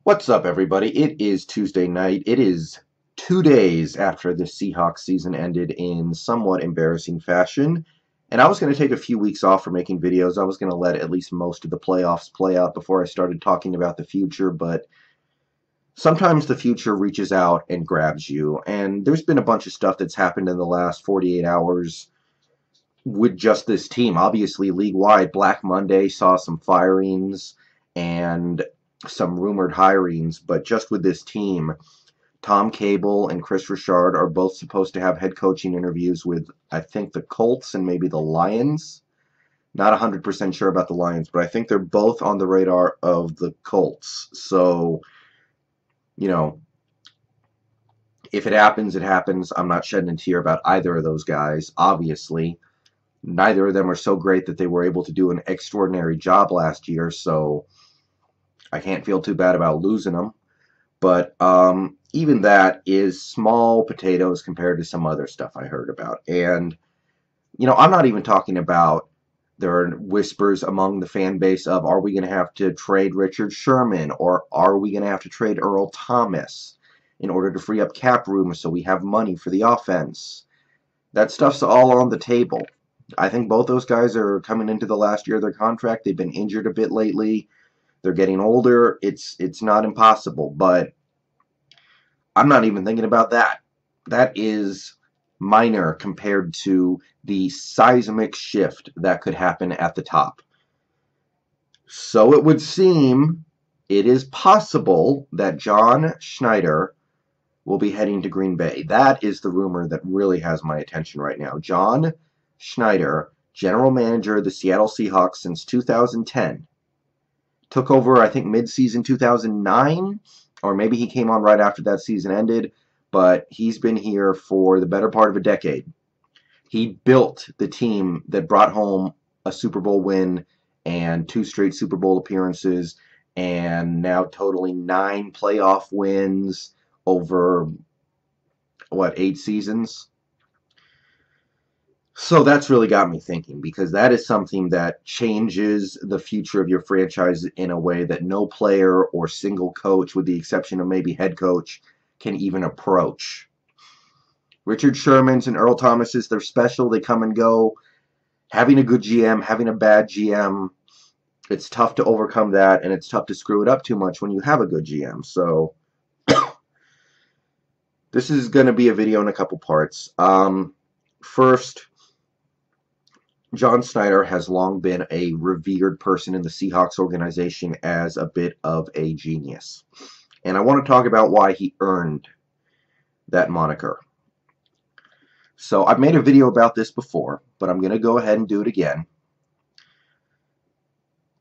What's up, everybody? It is Tuesday night. It is 2 days after the Seahawks season ended in somewhat embarrassing fashion. And I was going to take a few weeks off from making videos. I was going to let at least most of the playoffs play out before I started talking about the future. But sometimes the future reaches out and grabs you. And there's been a bunch of stuff that's happened in the last 48 hours with just this team. Obviously, league-wide, Black Monday saw some firings and some rumored hirings, but just with this team, Tom Cable and Chris Richard are both supposed to have head coaching interviews with, I think, the Colts and maybe the Lions. Not 100% sure about the Lions, but I think they're both on the radar of the Colts. So, if it happens, it happens. I'm not shedding a tear about either of those guys, obviously. Neither of them are so great that they were able to do an extraordinary job last year, so I can't feel too bad about losing them. But even that is small potatoes compared to some other stuff I heard about. And, I'm not even talking about there are whispers among the fan base of, are we going to have to trade Richard Sherman, or are we going to have to trade Earl Thomas in order to free up cap room so we have money for the offense? That stuff's all on the table. I think both those guys are coming into the last year of their contract. They've been injured a bit lately. They're getting older. It's not impossible, but I'm not even thinking about that. That is minor compared to the seismic shift that could happen at the top. So it would seem it is possible that John Schneider will be heading to Green Bay. That is the rumor that really has my attention right now. John Schneider, general manager of the Seattle Seahawks since 2010. Took over, I think, mid-season 2009, or maybe he came on right after that season ended, but he's been here for the better part of a decade. He built the team that brought home a Super Bowl win and 2 straight Super Bowl appearances, and now totaling 9 playoff wins over, 8 seasons? So that's really got me thinking, because that is something that changes the future of your franchise in a way that no player or single coach, with the exception of maybe head coach, can even approach. Richard Sherman's and Earl Thomas's, they're special. They come and go. Having a good GM, having a bad GM, it's tough to overcome that, and it's tough to screw it up too much when you have a good GM. So this is going to be a video in a couple parts. First, John Schneider has long been a revered person in the Seahawks organization as a bit of a genius. And I want to talk about why he earned that moniker. So I've made a video about this before, but I'm going to go ahead and do it again.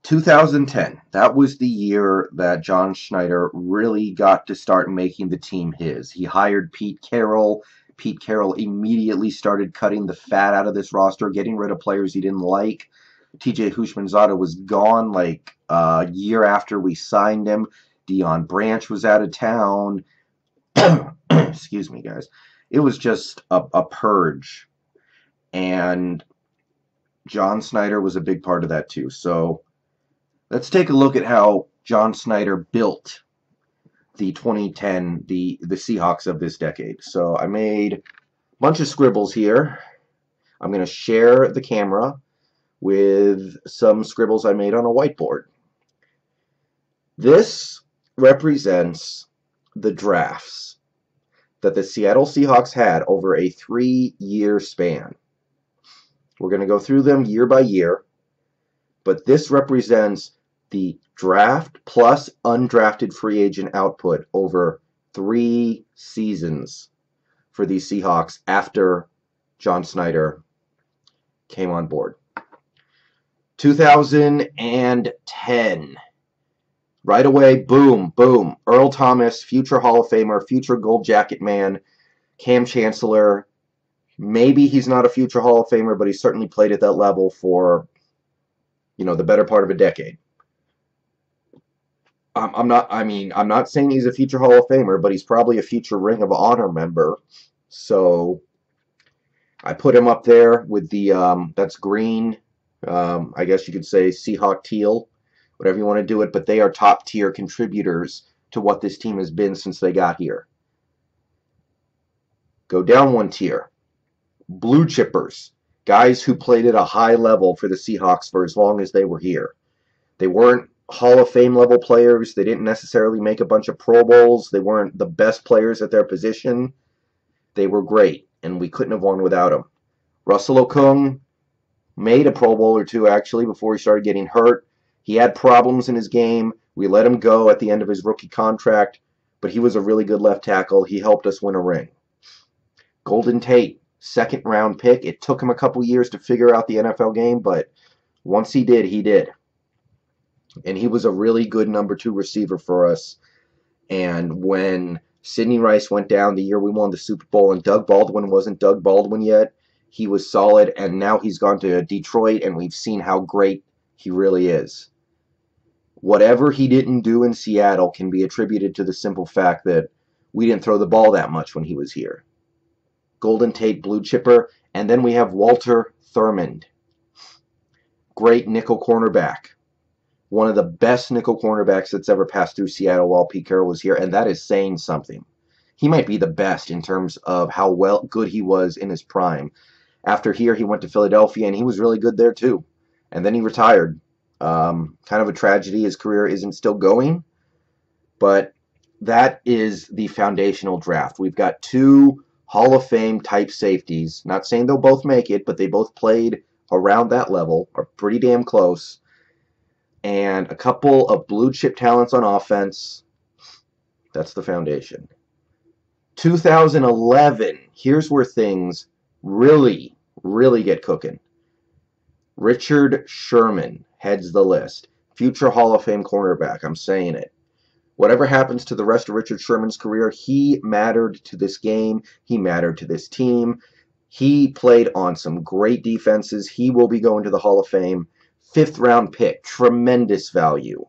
2010, that was the year that John Schneider really got to start making the team his. He hired Pete Carroll. Pete Carroll immediately started cutting the fat out of this roster, getting rid of players he didn't like. TJ Houshmandzadeh was gone like a year after we signed him. Deion Branch was out of town. Excuse me, guys. It was just a purge. And John Schneider was a big part of that too. So let's take a look at how John Schneider built the 2010, the Seahawks of this decade. So I made a bunch of scribbles here. I'm going to share the camera with some scribbles I made on a whiteboard. This represents the drafts that the Seattle Seahawks had over a 3-year span. We're going to go through them year by year, but this represents the draft plus undrafted free agent output over 3 seasons for these Seahawks after John Schneider came on board. 2010. Right away, boom, boom. Earl Thomas, future Hall of Famer, future Gold Jacket man. Cam Chancellor, maybe he's not a future Hall of Famer, but he certainly played at that level for, the better part of a decade. I'm not saying he's a future Hall of Famer, but he's probably a future Ring of Honor member. So I put him up there with the, that's green, I guess you could say Seahawk teal, whatever you want to do it, but they are top tier contributors to what this team has been since they got here. Go down one tier. Blue chippers. Guys who played at a high level for the Seahawks for as long as they were here. They weren't Hall of Fame level players. They didn't necessarily make a bunch of Pro Bowls. They weren't the best players at their position. They were great, and we couldn't have won without them. Russell Okung made a Pro Bowl or two, actually, before he started getting hurt. He had problems in his game. We let him go at the end of his rookie contract, but he was a really good left tackle. He helped us win a ring. Golden Tate, second-round pick. It took him a couple years to figure out the NFL game, but once he did, he did. And he was a really good number 2 receiver for us. And when Sidney Rice went down the year we won the Super Bowl and Doug Baldwin wasn't Doug Baldwin yet, he was solid. And now he's gone to Detroit, and we've seen how great he really is. Whatever he didn't do in Seattle can be attributed to the simple fact that we didn't throw the ball that much when he was here. Golden Tate, blue chipper. And then we have Walter Thurmond. Great nickel cornerback. One of the best nickel cornerbacks that's ever passed through Seattle while Pete Carroll was here, and that is saying something. He might be the best in terms of how good he was in his prime. After here, he went to Philadelphia, and he was really good there too. And then he retired. Kind of a tragedy. His career isn't still going, but that is the foundational draft. We've got 2 Hall of Fame type safeties. Not saying they'll both make it, but they both played around that level, are pretty damn close. And a couple of blue chip talents on offense. That's the foundation. 2011, here's where things really, really get cooking. Richard Sherman heads the list. Future Hall of Fame cornerback, I'm saying it. Whatever happens to the rest of Richard Sherman's career, he mattered to this game. He mattered to this team. He played on some great defenses. He will be going to the Hall of Fame. 5th round pick. Tremendous value.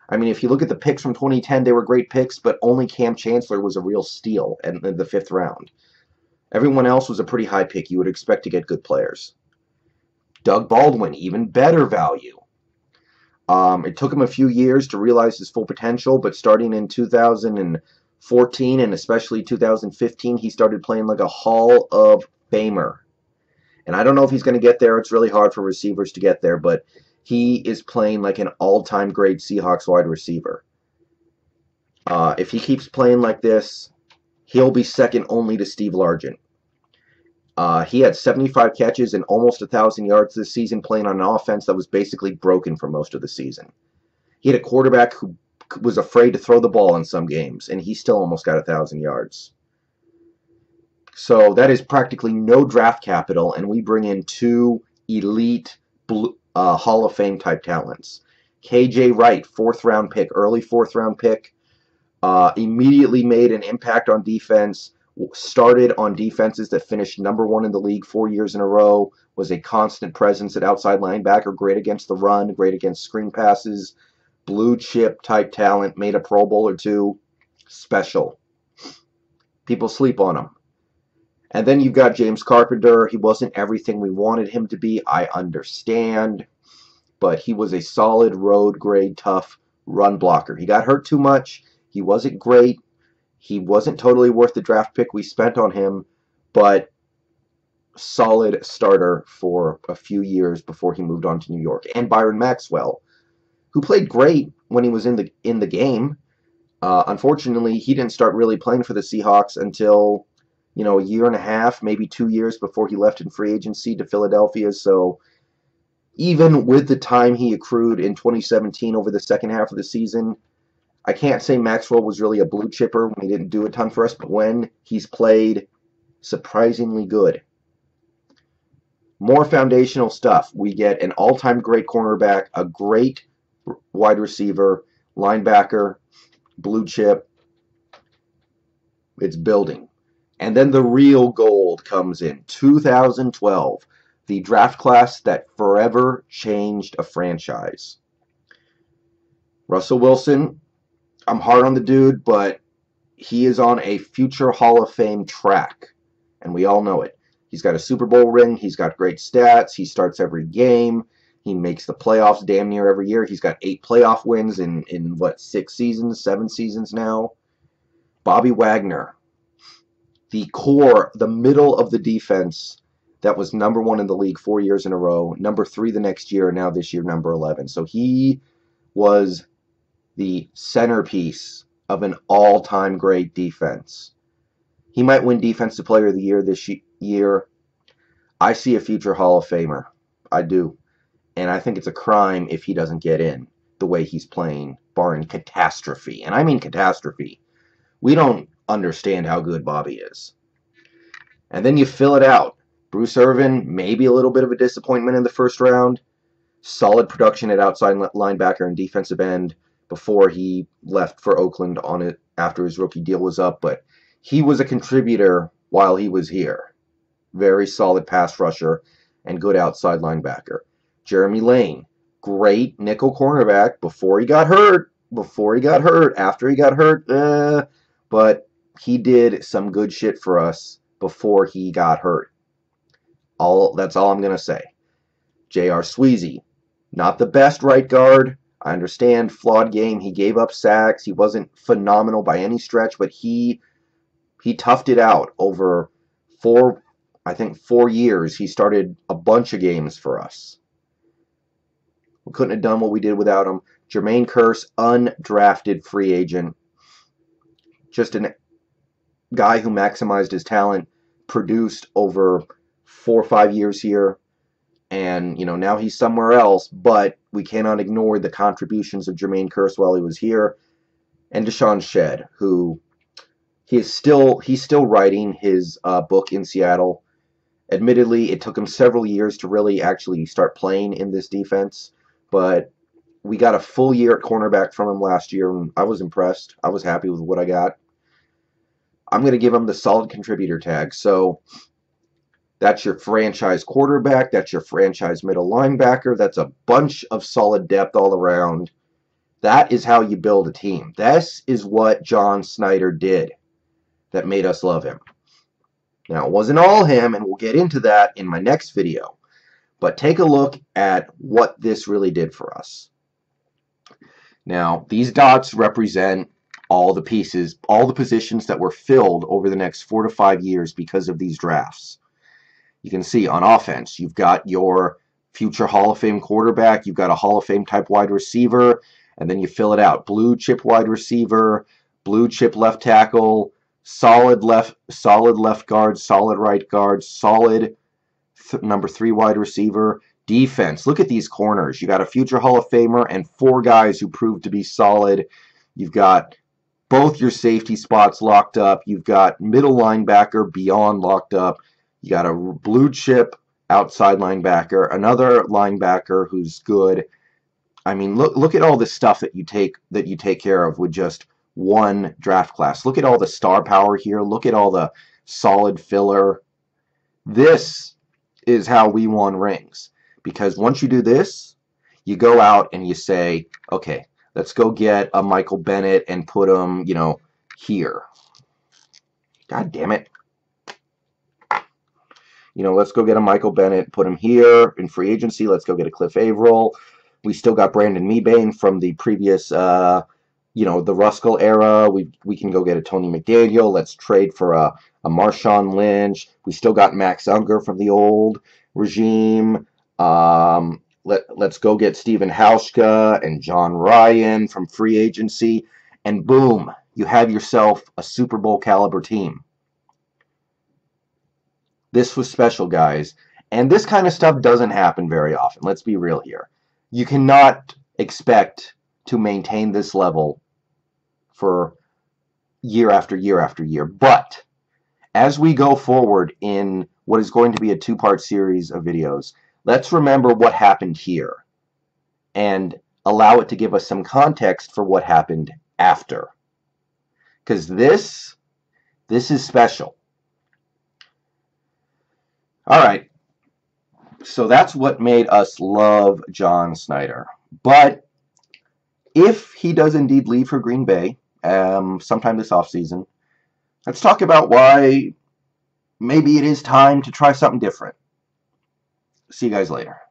I mean, if you look at the picks from 2010, they were great picks, but only Cam Chancellor was a real steal in the 5th round. Everyone else was a pretty high pick. You would expect to get good players. Doug Baldwin, even better value. It took him a few years to realize his full potential, but starting in 2014 and especially 2015, he started playing like a Hall of Famer. And I don't know if he's going to get there. It's really hard for receivers to get there, but he is playing like an all-time great Seahawks wide receiver. If he keeps playing like this, he'll be second only to Steve Largent. He had 75 catches and almost 1,000 yards this season, playing on an offense that was basically broken for most of the season. He had a quarterback who was afraid to throw the ball in some games, and he still almost got 1,000 yards. So that is practically no draft capital, and we bring in 2 elite Hall of Fame type talents. KJ Wright, 4th round pick, early 4th round pick, immediately made an impact on defense, started on defenses that finished #1 in the league 4 years in a row, was a constant presence at outside linebacker, great against the run, great against screen passes, blue chip type talent, made a Pro Bowl or 2, special. People sleep on him. And then you've got James Carpenter. He wasn't everything we wanted him to be, I understand, but he was a solid road grade, tough run blocker. He got hurt too much. He wasn't great. He wasn't totally worth the draft pick we spent on him, but solid starter for a few years before he moved on to New York. And Byron Maxwell, who played great when he was in the game. Unfortunately, he didn't start really playing for the Seahawks until, a year and a half, maybe 2 years before he left in free agency to Philadelphia. So even with the time he accrued in 2017 over the second half of the season, I can't say Maxwell was really a blue chipper when he didn't do a ton for us, but when he's played, surprisingly good. More foundational stuff. We get an all-time great cornerback, a great wide receiver, linebacker, blue chip. It's building. And then the real gold comes in 2012, the draft class that forever changed a franchise. Russell Wilson, I'm hard on the dude, but he is on a future Hall of Fame track, and we all know it. He's got a Super Bowl ring. He's got great stats. He starts every game. He makes the playoffs damn near every year. He's got 8 playoff wins in what, 6 seasons, 7 seasons now. Bobby Wagner, the core, the middle of the defense that was number 1 in the league 4 years in a row, number 3 the next year, now this year number 11. So he was the centerpiece of an all-time great defense. He might win Defensive Player of the Year this year. I see a future Hall of Famer. I do. And I think it's a crime if he doesn't get in the way he's playing, barring catastrophe. And I mean catastrophe. We don't understand how good Bobby is. And then you fill it out. Bruce Irvin, maybe a little bit of a disappointment in the first round. Solid production at outside linebacker and defensive end before he left for Oakland on it after his rookie deal was up. But he was a contributor while he was here. Very solid pass rusher and good outside linebacker. Jeremy Lane, great nickel cornerback before he got hurt. After he got hurt, but he did some good shit for us before he got hurt. That's all I'm going to say. J.R. Sweezy, not the best right guard. I understand, flawed game. He gave up sacks. He wasn't phenomenal by any stretch, but he toughed it out over 4 years. He started a bunch of games for us. We couldn't have done what we did without him. Jermaine Kearse, undrafted free agent. Just a guy who maximized his talent, produced over 4 or 5 years here. And, now he's somewhere else, but we cannot ignore the contributions of Jermaine Kearse while he was here. And Deshaun Shedd, who he's still writing his book in Seattle. Admittedly, it took him several years to really actually start playing in this defense. But we got a full year at cornerback from him last year, and I was impressed. I was happy with what I got. I'm going to give him the solid contributor tag. So that's your franchise quarterback. That's your franchise middle linebacker. That's a bunch of solid depth all around. That is how you build a team. This is what John Schneider did that made us love him. Now, it wasn't all him, and we'll get into that in my next video. But take a look at what this really did for us. Now, these dots represent all the pieces, all the positions that were filled over the next 4 to 5 years because of these drafts. You can see on offense, you've got your future Hall of Fame quarterback, you've got a Hall of Fame type wide receiver, and then you fill it out. Blue chip wide receiver, blue chip left tackle, solid left guard, solid right guard, solid number 3 wide receiver. Defense, look at these corners. You got a future Hall of Famer and 4 guys who proved to be solid. You've got both your safety spots locked up. You've got middle linebacker beyond locked up. You got a blue chip outside linebacker, another linebacker who's good. I mean, look at all the stuff that you take care of with just one draft class. Look at all the star power here. Look at all the solid filler. This is how we won rings. Because once you do this, you go out and you say, okay, let's go get a Michael Bennett and put him, here. God damn it. Let's go get a Michael Bennett, put him here in free agency. Let's go get a Cliff Averill. We still got Brandon Mebane from the previous, the Ruskell era. We can go get a Tony McDaniel. Let's trade for a Marshawn Lynch. We still got Max Unger from the old regime. Let's go get Stephen Hauschka and John Ryan from free agency. And boom, you have yourself a Super Bowl caliber team. This was special, guys. And this kind of stuff doesn't happen very often. Let's be real here. You cannot expect to maintain this level for year after year after year. But as we go forward in what is going to be a 2-part series of videos, let's remember what happened here and allow it to give us some context for what happened after. Because this is special. All right, so that's what made us love John Schneider. But if he does indeed leave for Green Bay sometime this offseason, let's talk about why maybe it is time to try something different. See you guys later.